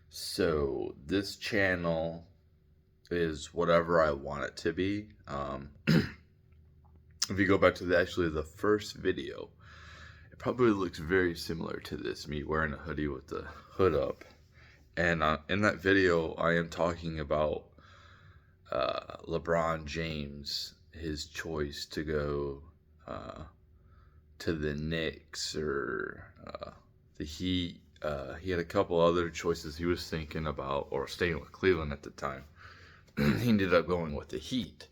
So this channel is whatever I want it to be. If you go back to the first video, it probably looks very similar to this, me wearing a hoodie with the hood up. And in that video, I am talking about LeBron James, his choice to go to the Knicks or the Heat. He had a couple other choices he was thinking about, or staying with Cleveland at the time. He ended up going with the Heat,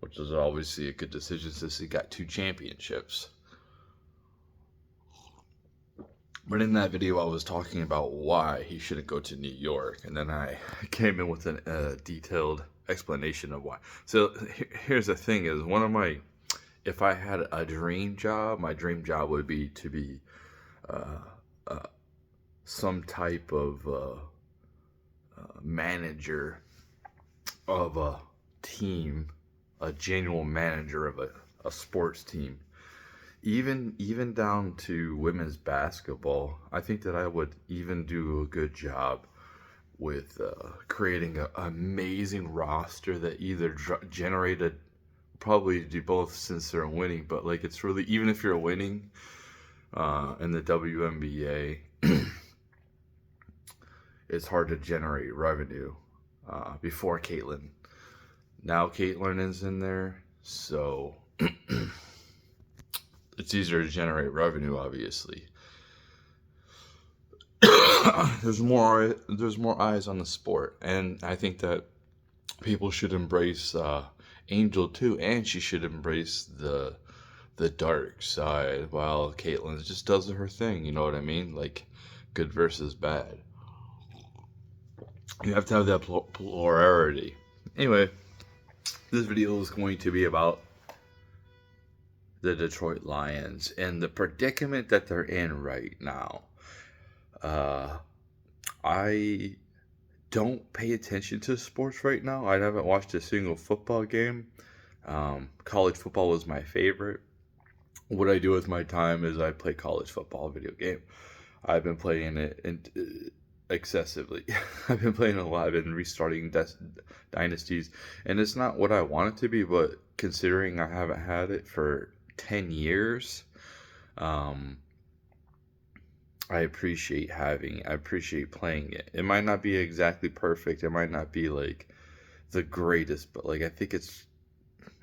which was obviously a good decision since he got 2 championships. But in that video, I was talking about why he shouldn't go to New York, and then I came in with a detailed explanation of why. So here's the thing: is if I had a dream job, my dream job would be to be uh, uh, some type of manager of a team, a general manager of a sports team, even down to women's basketball. I think that I would even do a good job with creating an amazing roster that either generated, probably do both since they're winning, but like it's really, even if you're winning in the WNBA, it's hard to generate revenue before Caitlyn. Now Caitlyn is in there, so it's easier to generate revenue, obviously. there's more eyes on the sport, and I think that people should embrace Angel too, and she should embrace the dark side while Caitlyn just does her thing. You know what I mean? Like good versus bad. You have to have that plurality. Anyway, this video is going to be about the Detroit Lions and the predicament that they're in right now. I don't pay attention to sports right now. I haven't watched a single football game. College football was my favorite. What I do with my time is I play college football video game. I've been playing it excessively. I've been playing a lot. I've been restarting dynasties, and it's not what I want it to be. But considering I haven't had it for 10 years, I appreciate playing it. It might not be exactly perfect. It might not be like the greatest, but like I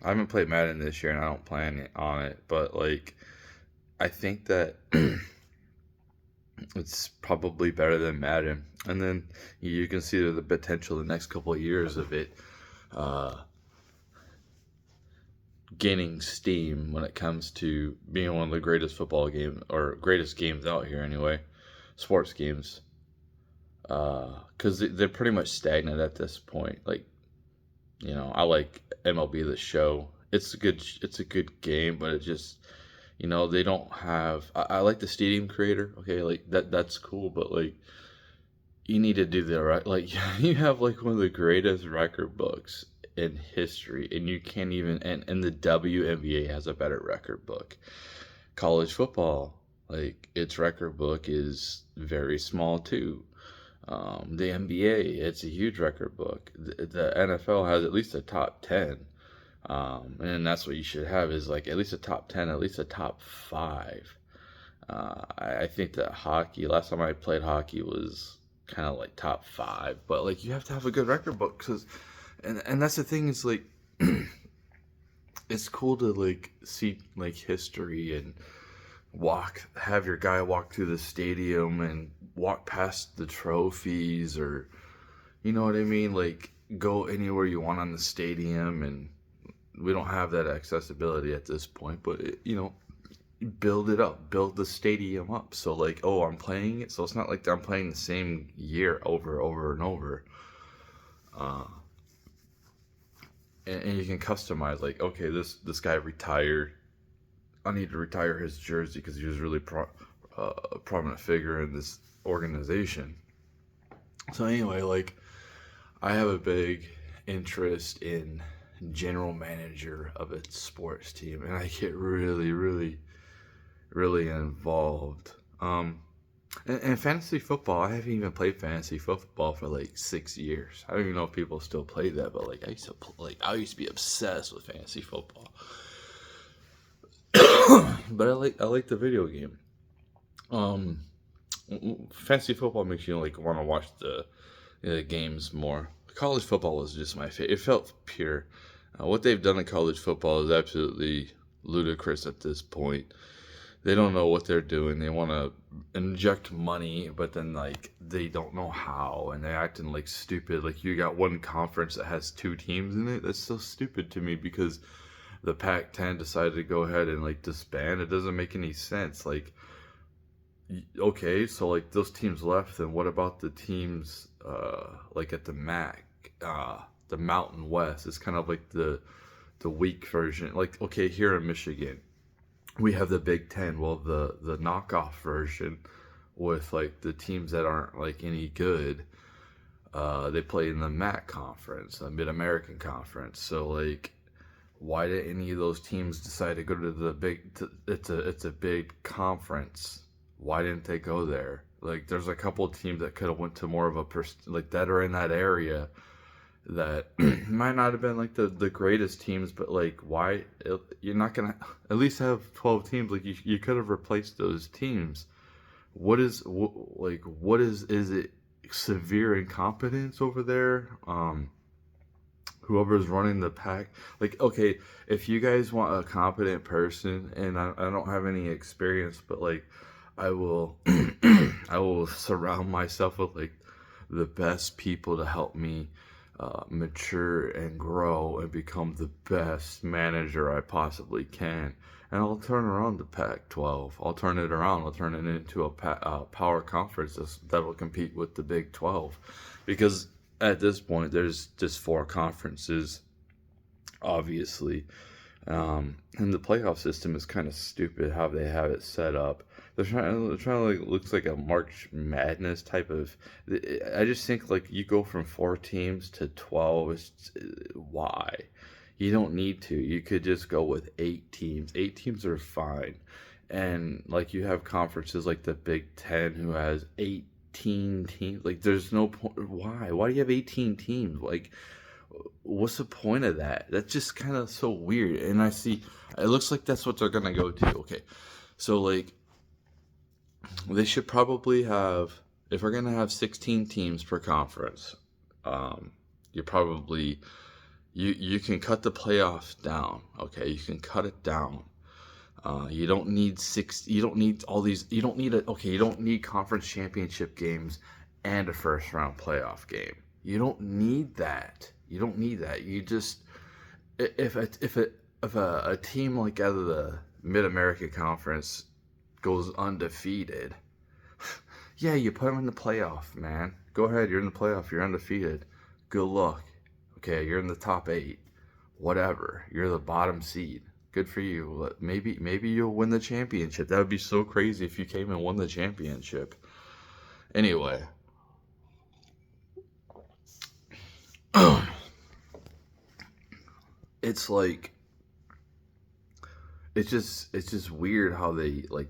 haven't played Madden this year and I don't plan on it, but like I think that it's probably better than Madden. And then you can see the potential the next couple of years of it uh, gaining steam when it comes to being one of the greatest football games, or greatest games out here anyway, sports games. Because they're pretty much stagnant at this point. Like, I like MLB The Show. It's a good game, but it just, they don't have. I like the Stadium Creator. Okay, like that's cool, but like you need to do the right. Like you have like one of the greatest record books in history, and you can't even. And the WNBA has a better record book. College football, like its record book is very small too. The NBA, it's a huge record book. The NFL has at least a top 10. And that's what you should have, is like at least a top 10, at least a top 5. I think that hockey, last time I played hockey was kind of like top 5. But like you have to have a good record book. And that's the thing, is like, it's cool to like see like history and have your guy walk through the stadium and walk past the trophies, or you know what I mean, like go anywhere you want on the stadium. And we don't have that accessibility at this point, but build it up, build the stadium up, so like, oh, I'm playing it, so it's not like I'm playing the same year over and over. And you can customize, like, okay, this guy retired, I need to retire his jersey because he was really a prominent figure in this organization. So anyway, like I have a big interest in general manager of a sports team, and I get really, really, really involved. And fantasy football, I haven't even played fantasy football for like 6 years. I don't even know if people still play that, but like I used to be obsessed with fantasy football. But I like the video game. Um, Fantasy football makes you like want to watch the games more. College football was just my favorite. It felt pure. What they've done in college football is absolutely ludicrous at this point. They don't know what they're doing. They want to inject money, but then like they don't know how, and they're acting like stupid. Like you got one conference that has two teams in it. That's so stupid to me because the Pac-10 decided to go ahead and like disband. It doesn't make any sense. Like, okay, so like those teams left, then what about the teams like at the MAC, the Mountain West? It's kind of like the weak version. Like, okay, here in Michigan we have the Big Ten. Well, the knockoff version with like the teams that aren't like any good. They play in the MAC conference, the Mid American Conference. So like, why did any of those teams decide to go to the big? It's a big conference. Why didn't they go there? Like, there's a couple of teams that could have went to more of a like that are in that area that might not have been like the greatest teams, but like why you're not gonna at least have 12 teams? Like you could have replaced those teams. What is it severe incompetence over there? Whoever's running the pack, like, okay, if you guys want a competent person, and I don't have any experience, but like I will I will surround myself with like the best people to help me mature and grow and become the best manager I possibly can. And I'll turn around the Pac-12. I'll turn it around. I'll turn it into a power conference that'll compete with the Big 12. Because at this point, there's just four conferences, obviously. And the playoff system is kind of stupid how they have it set up. They're trying to like looks like a March Madness type of. I just think like you go from 4 teams to 12. Why? You don't need to. You could just go with 8 teams. 8 teams are fine, and like you have conferences like the Big Ten who has 18 teams. Like there's no point. Why? Why do you have 18 teams? Like, what's the point of that? That's just kind of so weird. And I see it looks like that's what they're gonna go to. Okay, so like they should probably have, if we're gonna have 16 teams per conference, you probably you can cut the playoffs down. Okay, you can cut it down. You don't need six. You don't need all these. You don't need a. Okay, you don't need conference championship games and a first round playoff game. You don't need that. You don't need that. You just if a team like out of the Mid American Conference goes undefeated, yeah, you put them in the playoff, man. Go ahead, you're in the playoff. You're undefeated. Good luck. Okay, you're in the top 8. Whatever. You're the bottom seed. Good for you. Maybe you'll win the championship. That would be so crazy if you came and won the championship. Anyway, it's like it's just weird how they like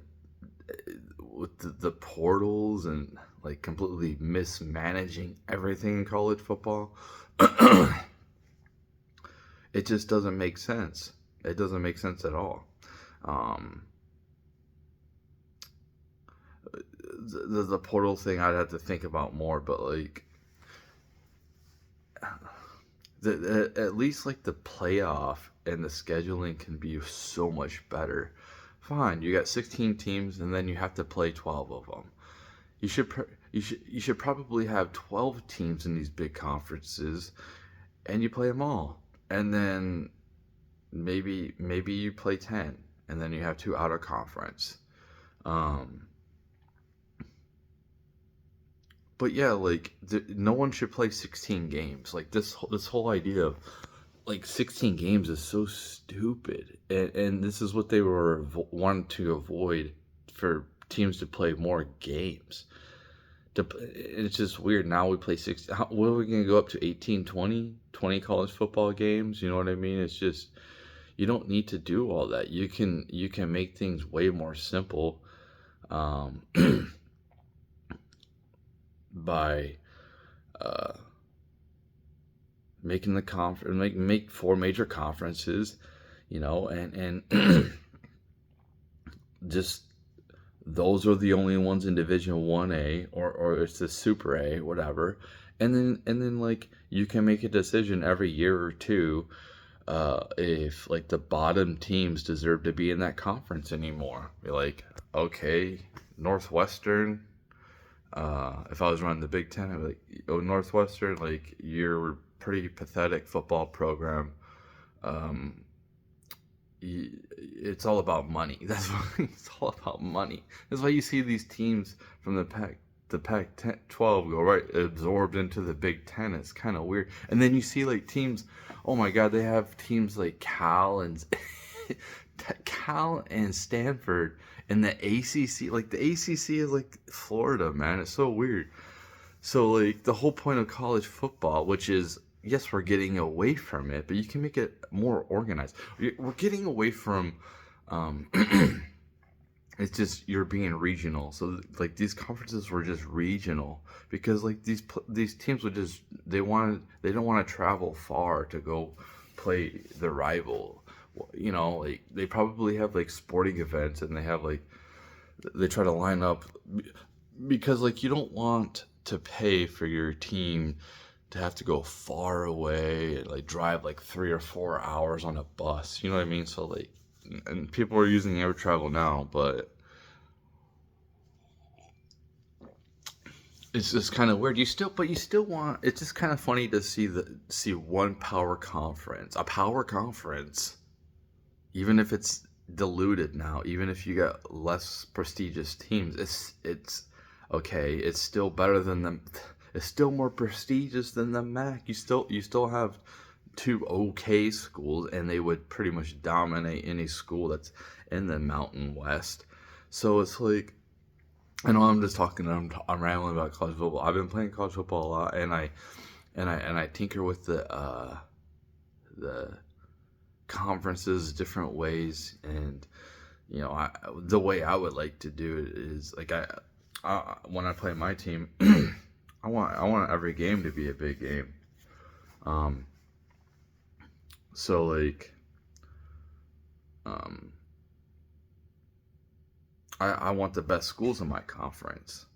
with the portals and like completely mismanaging everything in college football. It just doesn't make sense. It doesn't make sense at all. Um, the portal thing I'd have to think about more, but like at least like the playoff and the scheduling can be so much better. Fine, you got 16 teams, and then you have to play 12 of them. You should probably have 12 teams in these big conferences, and you play them all, and then maybe you play 10, and then you have 2 out of conference. Um, but yeah, like no one should play 16 games. Like this whole idea of like 16 games is so stupid, and this is what they were wanting to avoid, for teams to play more games. It's just weird. Now we play 16. What are we going to go up to? 18, 20 college football games? You know what I mean? It's just, you don't need to do all that. You can make things way more simple. Um, by uh, making the conference, make four major conferences, and just those are the only ones in Division 1A, or it's the Super A, whatever. And then like you can make a decision every year or two, if like the bottom teams deserve to be in that conference anymore. Be like, okay, Northwestern. If I was running the Big Ten, I'd be like, oh, Northwestern, like you're a pretty pathetic football program. Um, it's all about money. That's why it's all about money. That's why you see these teams from the Pac-12 go right absorbed into the Big Ten. It's kind of weird. And then you see like teams. Oh my God, they have teams like Cal and Stanford in the ACC. Like the ACC is like Florida, man. It's so weird. So like the whole point of college football, which is, yes, we're getting away from it, but you can make it more organized. We're getting away from, um, it's just you're being regional. So like these conferences were just regional because like these teams would just they don't want to travel far to go play the rival. Like they probably have like sporting events, and they have like they try to line up because like you don't want to pay for your team to have to go far away and like drive like 3 or 4 hours on a bus. You know what I mean? So like, and people are using air travel now, but it's just kind of weird. But you still want. It's just kind of funny to see one a power conference, even if it's diluted now, even if you got less prestigious teams. It's okay. It's still better than them. It's still more prestigious than the MAC. You still have two okay schools, and they would pretty much dominate any school that's in the Mountain West. So it's like, I know I'm just talking. I'm rambling about college football. I've been playing college football a lot, and I tinker with the conferences different ways, and the way I would like to do it is like when I play my team. I want every game to be a big game. So like, I want the best schools in my conference.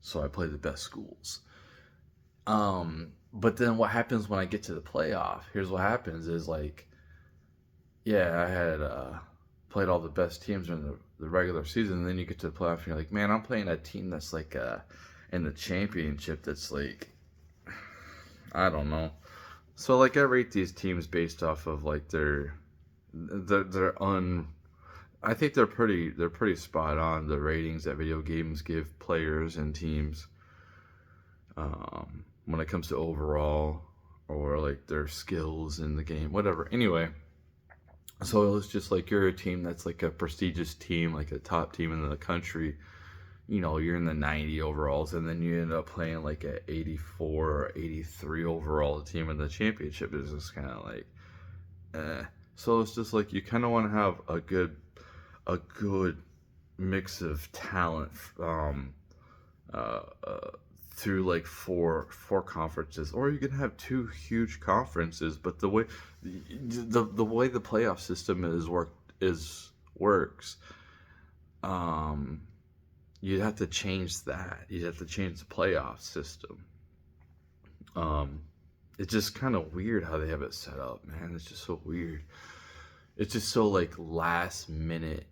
So I play the best schools. But then what happens when I get to the playoff? Here's what happens is like, yeah, I had played all the best teams in the regular season, and then you get to the playoff and you're like, man, I'm playing a team that's like in the championship that's like, I don't know. So like I rate these teams based off of like their I think they're pretty spot on, the ratings that video games give players and teams, when it comes to overall or like their skills in the game, whatever. Anyway, so it's just like you're a team that's like a prestigious team, like a top team in the country. You're in the 90 overalls, and then you end up playing like a 84 or 83 overall team in the championship. Is just kind of like, So it's just like you kind of want to have a good mix of talent, through like four conferences, or you can have two huge conferences. But the way the way the playoff system works, you'd have to change that. You'd have to change the playoff system. It's just kind of weird how they have it set up, man. It's just so weird. It's just so like last minute.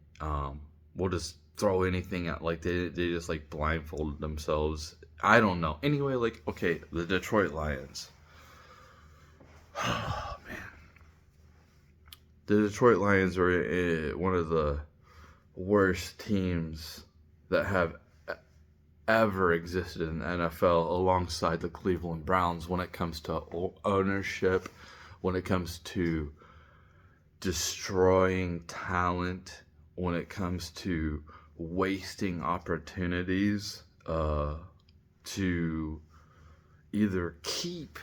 We'll just throw anything out. Like they just like blindfolded themselves. I don't know. Anyway, like, okay, the Detroit Lions. Oh man, the Detroit Lions are one of the worst teams that have ever existed in the NFL, alongside the Cleveland Browns, when it comes to ownership, when it comes to destroying talent, when it comes to wasting opportunities to either keep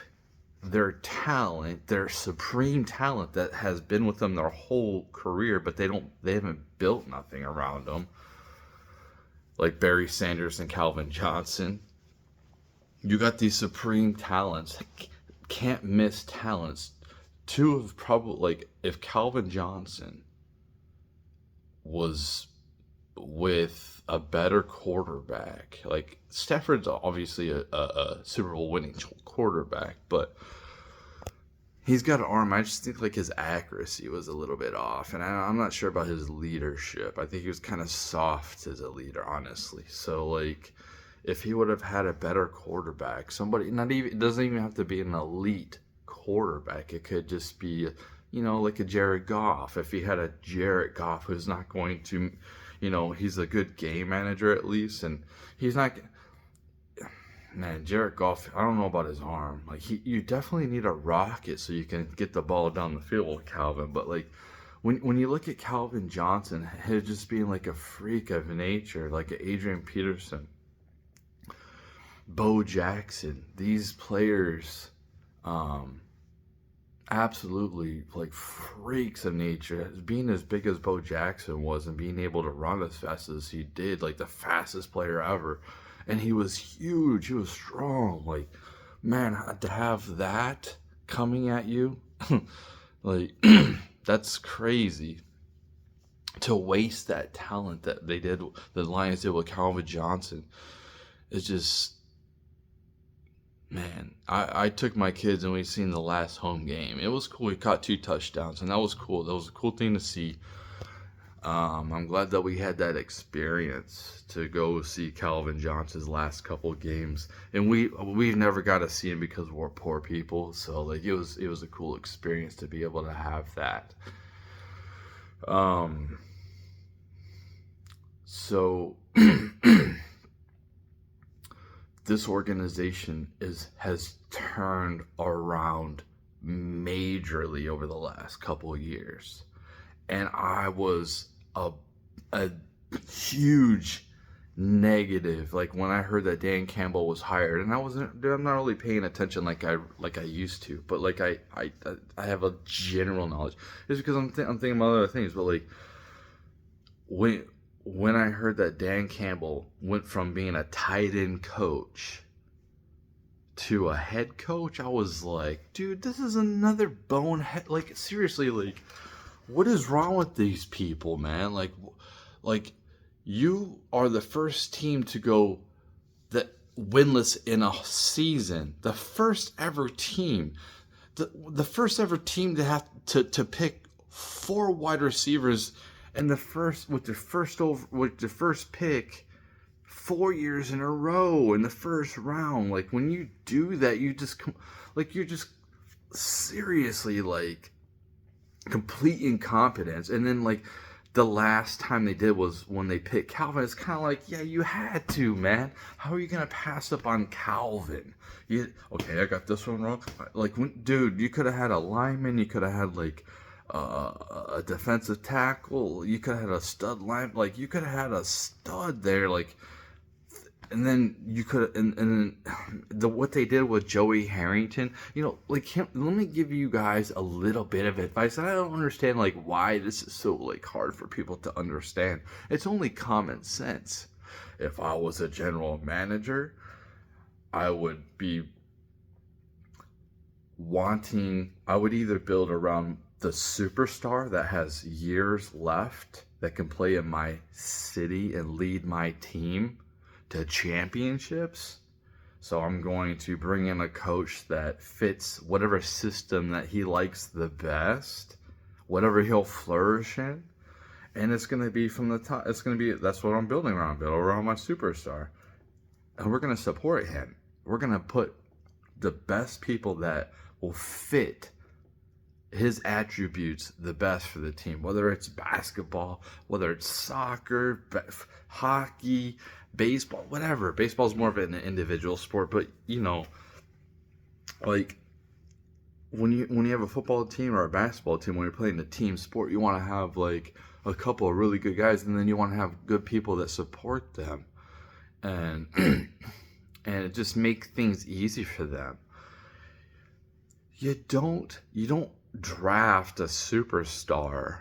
their talent, their supreme talent that has been with them their whole career, but they haven't built nothing around them. like Barry Sanders and Calvin Johnson. You got these supreme talents, can't miss talents. Two of probably, like, if Calvin Johnson was with a better quarterback, like Stafford's obviously a Super Bowl winning quarterback, but he's got an arm. I just think like his accuracy was a little bit off, and I'm not sure about his leadership. I think he was kind of soft as a leader, honestly. So like, if he would have had a better quarterback, somebody, not even, it doesn't even have to be an elite quarterback. It could just be, like a Jared Goff. If he had a Jared Goff who's not going to, he's a good game manager at least, and he's not. Man, Jared Goff, I don't know about his arm. Like, you definitely need a rocket so you can get the ball down the field with Calvin. But, like, when you look at Calvin Johnson, him just being like a freak of nature, like Adrian Peterson, Bo Jackson, these players, absolutely like freaks of nature. Being as big as Bo Jackson was and being able to run as fast as he did, like the fastest player ever. And he was huge. He was strong. Like, man, to have that coming at you, like, that's crazy. To waste that talent that the Lions did with Calvin Johnson, it's just, man. I took my kids and we seen the last home game. It was cool. He caught 2 touchdowns, and that was cool. That was a cool thing to see. I'm glad that we had that experience to go see Calvin Johnson's last couple of games, and we've never got to see him because we're poor people. So like it was a cool experience to be able to have that. So this organization has turned around majorly over the last couple of years. And I was a huge negative, like when I heard that Dan Campbell was hired, and I'm not really paying attention like I used to, but like I have a general knowledge. It's because I'm thinking about other things, but like when I heard that Dan Campbell went from being a tight end coach to a head coach, I was like, dude, this is another bonehead. Like, seriously, like, what is wrong with these people, man? Like you are the first team to go that winless in a season. The first ever team. The first ever team to have to pick 4 wide receivers and with their first pick 4 years in a row in the first round. Like, when you do that, you're just seriously like complete incompetence. And then like the last time they did was when they picked Calvin. It's kind of like, yeah, you had to, man. How are you gonna pass up on Calvin? Okay, I got this one wrong. Like, dude, you could have had a lineman. You could have had like a defensive tackle. You could have had a stud line. Like, you could have had a stud there. Like, and then you could, and what they did with Joey Harrington, like him. Let me give you guys a little bit of advice. And I don't understand like why this is so like hard for people to understand. It's only common sense. If I was a general manager, I would either build around the superstar that has years left that can play in my city and lead my team to championships. So I'm going to bring in a coach that fits whatever system that he likes the best, whatever he'll flourish in, and it's going to be from the top. That's what I'm building around. Build around my superstar, and we're going to support him. We're going to put the best people that will fit his attributes the best for the team, whether it's basketball, whether it's soccer, hockey, baseball, whatever. Baseball's more of an individual sport, but like when you have a football team or a basketball team, when you're playing a team sport, you want to have like a couple of really good guys, and then you want to have good people that support them, and it just make things easy for them. You don't draft a superstar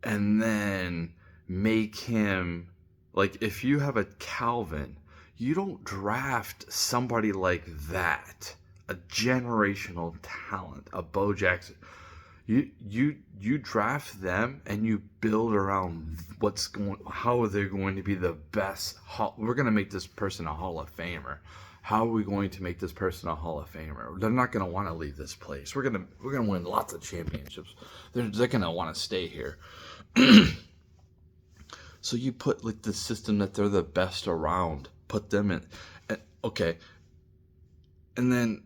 and then make him Like, if you have a Calvin, you don't draft somebody like that, a generational talent, a Bo Jackson. You draft them and you build around how are they going to be the best. We're going to make this person a Hall of Famer. How are we going to make this person a Hall of Famer? They're not going to want to leave this place. We're gonna win lots of championships. They're going to want to stay here. So you put like the system that they're the best around, put them in, okay, and then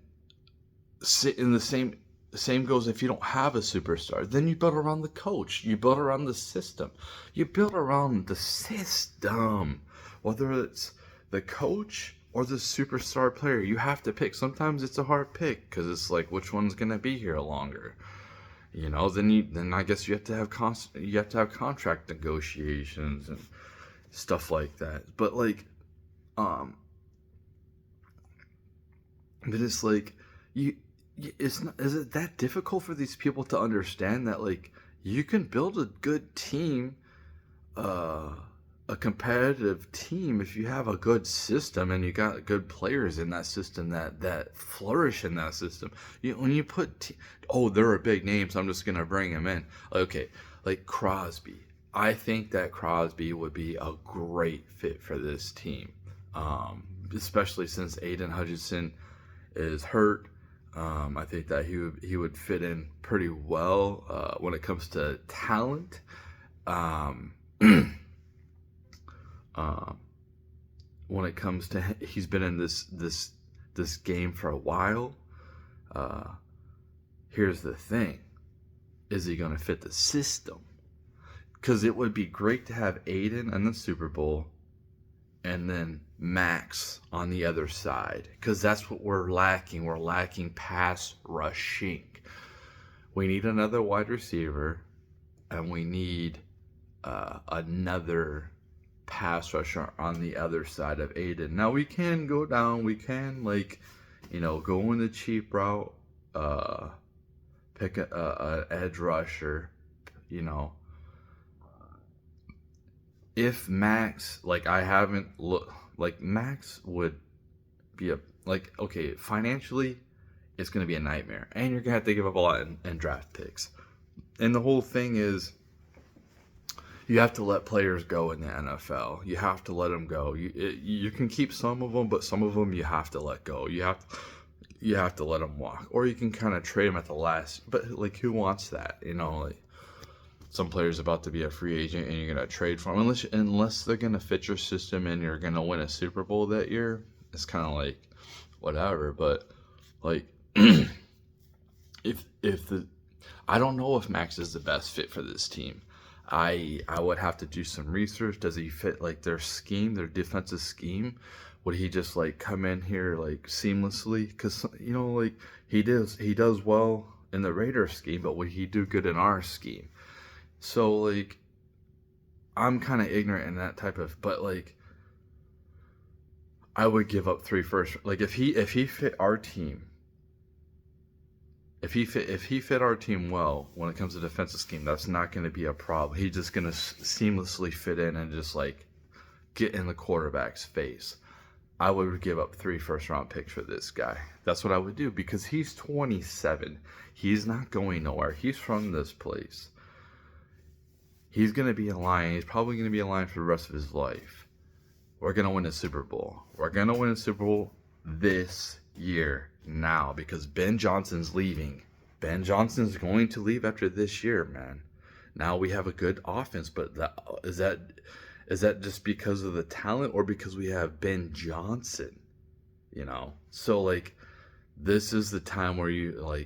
in the same goes if you don't have a superstar. Then you build around the coach. You build around the system. You build around the system, whether it's the coach or the superstar player. You have to pick. Sometimes it's a hard pick because it's like which one's gonna be here longer. You know, then I guess you have to have contract negotiations and stuff like that. But like, but it's like is it that difficult for these people to understand that like you can build a good team, a competitive team if you have a good system and you got good players in that system that flourish in that system. When you put they're a big name, so I'm just gonna bring them in. Okay, like Crosby. I think that Crosby would be a great fit for this team, especially since Aiden Hutchinson is hurt. I think that he would fit in pretty well when it comes to talent. When it comes to he's been in this game for a while. Here's the thing: is he going to fit the system? Because it would be great to have Aiden in the Super Bowl, and then Max on the other side. Because that's what we're lacking. We're lacking pass rushing. We need another wide receiver, and we need another pass rusher on the other side of Aiden. Now we can go down. We can go in the cheap route. Pick a edge rusher. If Max, Max would be okay, financially, it's going to be a nightmare. And you're going to have to give up a lot in draft picks. And the whole thing is, you have to let players go in the NFL. You have to let them go. You can keep some of them, but some of them you have to let go. You have to let them walk. Or you can kind of trade them at the last. But, who wants that? Some player's about to be a free agent and you're going to trade for them. Unless they're going to fit your system and you're going to win a Super Bowl that year, it's kind of whatever. But, I don't know if Max is the best fit for this team. I would have to do some research. Does he fit, their scheme, their defensive scheme? Would he just, come in here, seamlessly? Because, he does well in the Raiders scheme, but would he do good in our scheme? So, I'm kind of ignorant in that type of, but, I would give up 3 first. If he fit our team, if he fit our team well when it comes to defensive scheme, that's not going to be a problem. He's just going to seamlessly fit in and just, get in the quarterback's face. I would give up 3 first-round picks for this guy. That's what I would do because he's 27. He's not going nowhere. He's from this place. He's going to be a Lion. He's probably going to be a Lion for the rest of his life. We're going to win a Super Bowl. We're going to win a Super Bowl this year now because Ben Johnson's leaving. Ben Johnson's going to leave after this year, man. Now we have a good offense, but is that just because of the talent or because we have Ben Johnson? So this is the time where you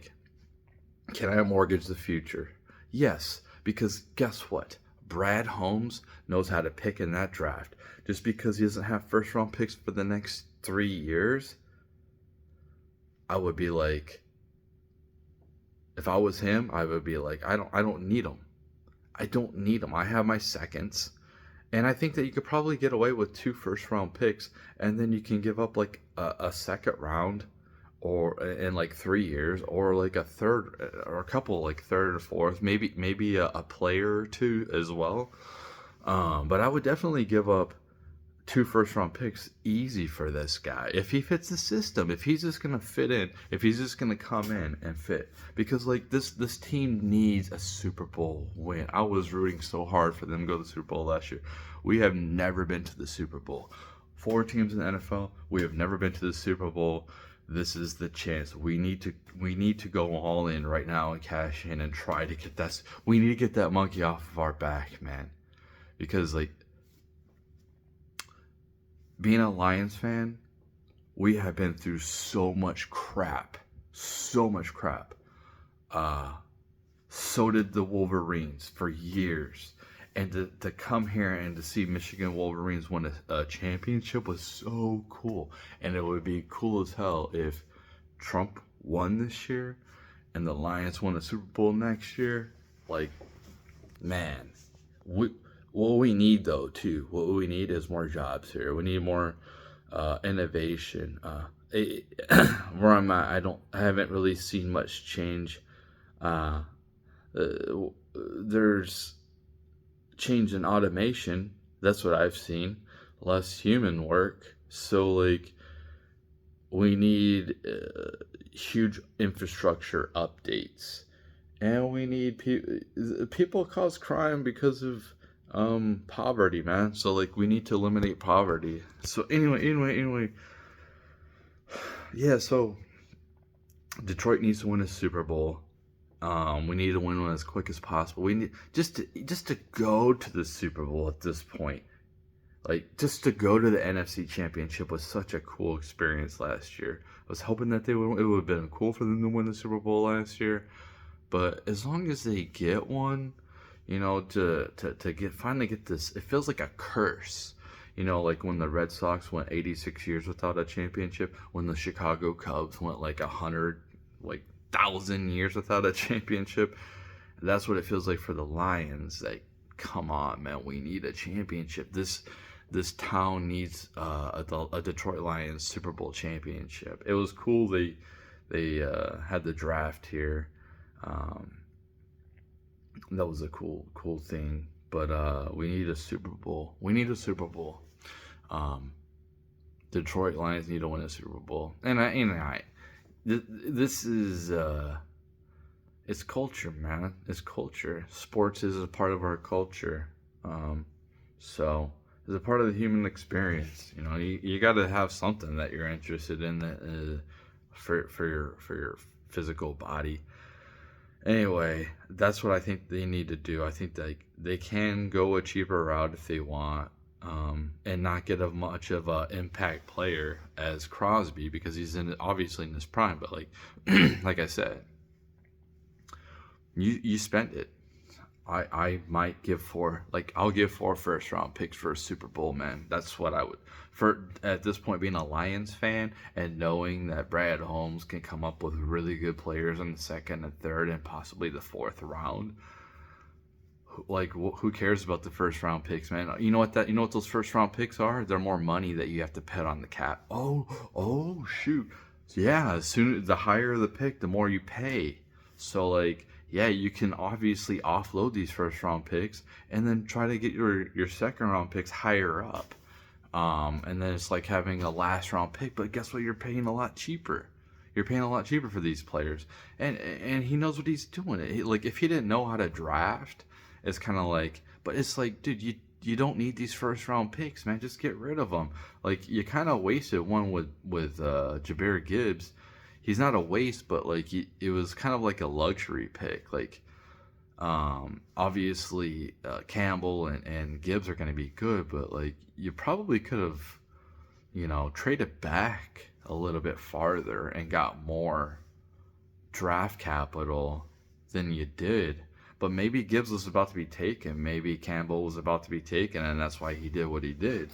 can I mortgage the future? Yes. Because guess what? Brad Holmes knows how to pick in that draft. Just because he doesn't have first-round picks for the next 3 years, I would be if I was him, I would be I don't need him. I don't need him. I have my seconds. And I think that you could probably get away with 2 first-round picks, and then you can give up a second round or in 3 years, or a third or a couple third or fourth, maybe a player or two as well. But I would definitely give up 2 first round picks easy for this guy if he fits the system, if he's just gonna fit in, if he's just gonna come in and fit, because like this team needs a Super Bowl win. I was rooting so hard for them to go to the Super Bowl last year. We have never been to the Super Bowl. 4 teams in the NFL, we have never been to the Super Bowl. This is the chance. We need to go all in right now and cash in and try to get that. We need to get that monkey off of our back, man, because like, being a Lions fan, we have been through so much crap. So much crap. So did the Wolverines for years. And to come here and to see Michigan Wolverines win a championship was so cool. And it would be cool as hell if Trump won this year and the Lions won a Super Bowl next year. Like, man, what we need though too, what we need is more jobs here. We need more innovation. Where I'm at, I haven't really seen much change. There's change in automation. That's what I've seen. Less human work. So like, we need huge infrastructure updates, and we need people cause crime because of poverty, man. So like, we need to eliminate poverty. So anyway, yeah, so Detroit needs to win a Super Bowl. We need to win one as quick as possible. We need just to go to the Super Bowl at this point. Like, just to go to the NFC Championship was such a cool experience last year. I was hoping that it would have been cool for them to win the Super Bowl last year, but as long as they get one, you know, to finally get this, it feels like a curse. You know, like when the Red Sox went 86 years without a championship, when the Chicago Cubs went like 1,000 years without a championship. That's what it feels like for the Lions. Like, come on, man, we need a championship. This town needs a Detroit Lions Super Bowl championship. It was cool they had the draft here. That was a cool thing. But we need a Super Bowl. We need a Super Bowl. Detroit Lions need to win a Super Bowl. This is it's culture, man. It's culture. Sports is a part of our culture. So it's a part of the human experience. You know, you got to have something that you're interested in that for your physical body. Anyway, that's what I think they need to do. I think that they can go a cheaper route if they want, and not get as much of an impact player as Crosby, because he's obviously in his prime. But like, like I said, you spent it. I might give 4. Like, I'll give 4 first round picks for a Super Bowl, man. That's what I would. For at this point, being a Lions fan and knowing that Brad Holmes can come up with really good players in the 2nd and 3rd and possibly the 4th round. Like, who cares about the first round picks, man? You know what those first round picks are? They're more money that you have to put on the cap. Oh, shoot. Yeah, the higher the pick, the more you pay. So like, yeah, you can obviously offload these first round picks and then try to get your 2nd round picks higher up. And then it's like having a last round pick, but guess what? You're paying a lot cheaper. You're paying a lot cheaper for these players, and he knows what he's doing. Like, if he didn't know how to draft, it's kind of like, but it's like, dude, you don't need these first round picks, man. Just get rid of them. Like, you kind of wasted one with Jahmyr Gibbs. He's not a waste, but like, it was kind of like a luxury pick. Like, obviously Campbell and Gibbs are going to be good, but like, you probably could have, you know, traded back a little bit farther and got more draft capital than you did. But maybe Gibbs was about to be taken. Maybe Campbell was about to be taken, and that's why he did what he did.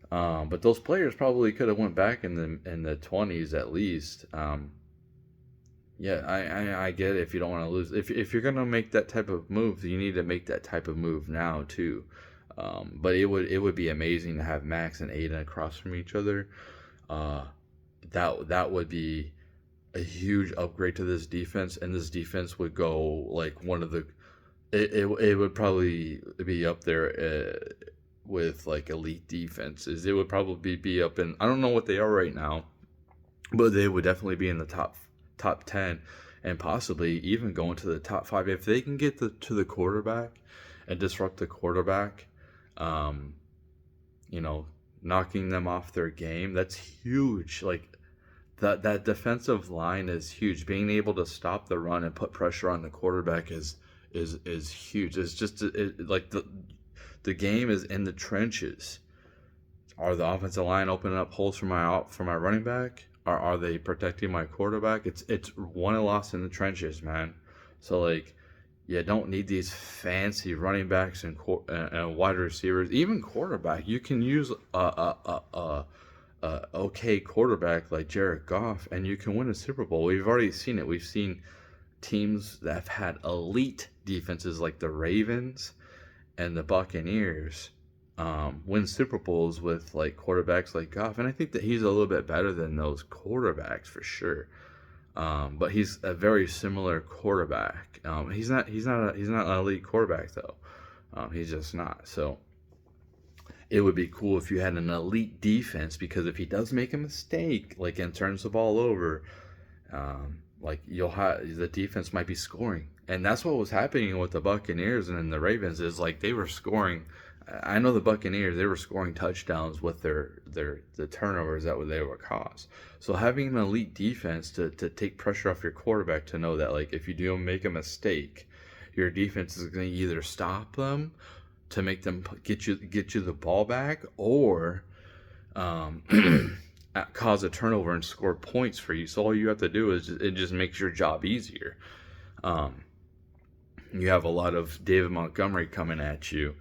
But those players probably could have went back in the 20s at least. Yeah, I get it if you don't want to lose. If you're gonna make that type of move, you need to make that type of move now too. But it would be amazing to have Max and Aiden across from each other. That would be a huge upgrade to this defense, and this defense would go like one of the. It would probably be up there with like elite defenses. It would probably be up in, I don't know what they are right now, but they would definitely be in the top 10 and possibly even go into the top 5 if they can get to the quarterback and disrupt the quarterback. Um, you know, knocking them off their game. That's huge. Like that defensive line is huge. Being able to stop the run and put pressure on the quarterback is huge. It's just like the game is in the trenches. Are the offensive line opening up holes for my running back? Are they protecting my quarterback? It's won and lost in the trenches, man. So like, you don't need these fancy running backs and wide receivers, even quarterback. You can use a okay quarterback like Jared Goff, and you can win a Super Bowl. We've already seen it. We've seen teams that have had elite defenses like the Ravens and the Buccaneers win Super Bowls with like quarterbacks like Goff, and I think that he's a little bit better than those quarterbacks for sure. But he's a very similar quarterback. He's not an elite quarterback though. He's just not. So it would be cool if you had an elite defense, because if he does make a mistake, like, and turns the ball over, like, you'll have the defense might be scoring, and that's what was happening with the Buccaneers and the Ravens. Is like they were scoring. I know the Buccaneers, they were scoring touchdowns with the turnovers that they would cause. So having an elite defense to take pressure off your quarterback, to know that like if you do make a mistake, your defense is going to either stop them to make them get you the ball back, or cause a turnover and score points for you. So all you have to do is it just makes your job easier. You have a lot of David Montgomery coming at you.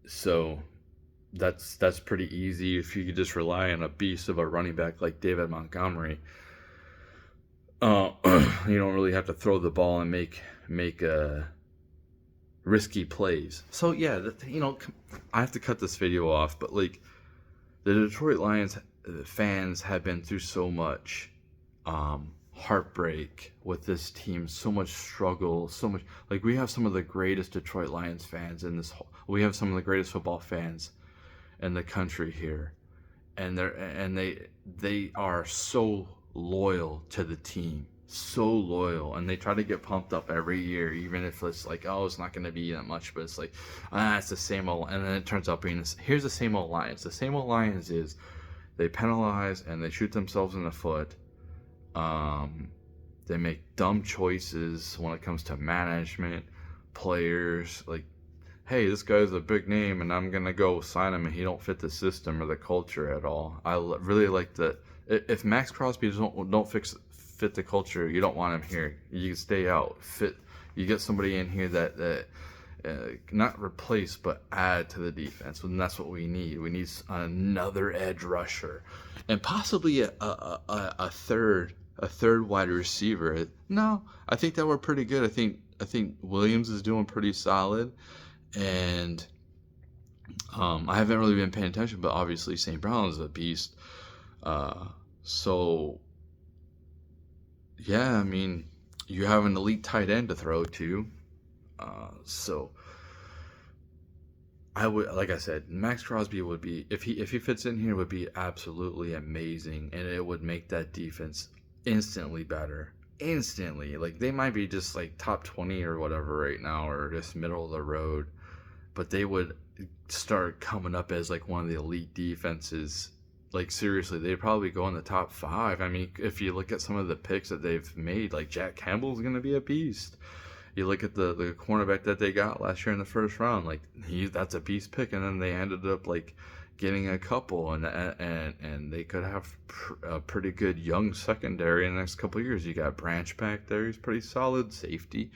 So that's pretty easy. If you could just rely on a beast of a running back like David Montgomery, you don't really have to throw the ball and make risky plays. So yeah, I have to cut this video off, but like the Detroit Lions fans have been through so much heartbreak with this team, so much struggle, so much. Like, we have some of the greatest Detroit Lions fans in this whole, we have some of the greatest football fans in the country here, and they are so loyal to the team, so loyal, and they try to get pumped up every year, even if it's like, oh, it's not going to be that much, but it's like, it's the same old, and then it turns out being here's the same old Lions. The same old Lions is they penalize and they shoot themselves in the foot. They make dumb choices when it comes to management, players. Like, hey, this guy's a big name, and I'm gonna go sign him, and he don't fit the system or the culture at all. I really like that. If Max Crosby don't fit the culture, you don't want him here. You can stay out. You get somebody in here that not replace but add to the defense, and that's what we need. We need another edge rusher, and possibly a third wide receiver. No, I think that we're pretty good. I think Williams is doing pretty solid, and I haven't really been paying attention, but obviously St. Brown is a beast. So yeah, I mean, you have an elite tight end to throw to. So I would, like I said, Max Crosby would be, if he fits in here, would be absolutely amazing, and it would make that defense instantly better. Instantly. Like, they might be just like top 20 or whatever right now, or just middle of the road, but they would start coming up as like one of the elite defenses. Like, seriously, they'd probably go in the top 5. I mean, if you look at some of the picks that they've made, like Jack Campbell's going to be a beast. You look at the cornerback that they got last year in the first round, like, that's a beast pick, and then they ended up like getting a couple, and they could have a pretty good young secondary in the next couple of years. You got Branch back there; he's pretty solid safety.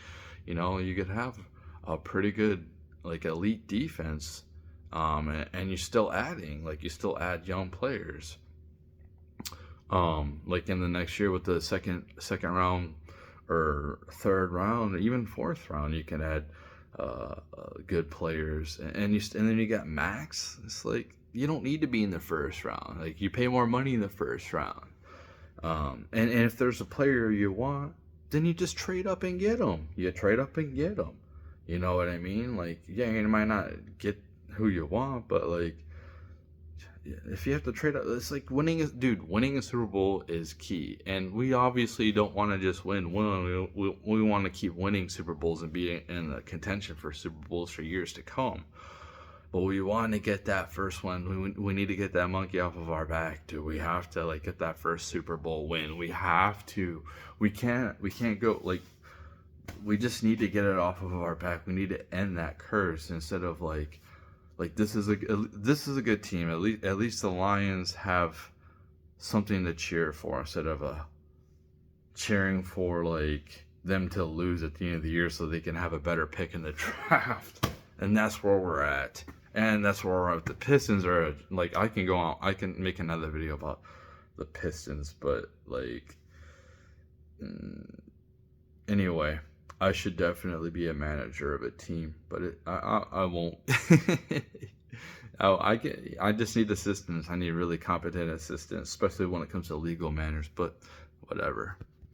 You could have a pretty good like elite defense, and you're still adding, like, you still add young players. Like in the next year with the second round or third round, or even fourth round, you can add good players, and then you got Max. It's like, you don't need to be in the first round. Like, you pay more money in the first round, and if there's a player you want, then you just trade up and get them. You trade up and get them. You know what I mean? Like, yeah, you might not get who you want, but like if you have to trade out, it's like winning a Super Bowl is key, and we obviously don't want to just win one. We want to keep winning Super Bowls and be in the contention for Super Bowls for years to come. But we want to get that first one. We need to get that monkey off of our back, dude. We have to like get that first Super Bowl win. We have to. We can't go like. We just need to get it off of our back. We need to end that curse instead of like this is a good team. At least the Lions have something to cheer for instead of cheering for like them to lose at the end of the year so they can have a better pick in the draft. And that's where we're at. And that's where we're at. The Pistons are like, I can make another video about the Pistons, but like anyway, I should definitely be a manager of a team, but I won't. I just need assistants. I need really competent assistants, especially when it comes to legal matters, but whatever.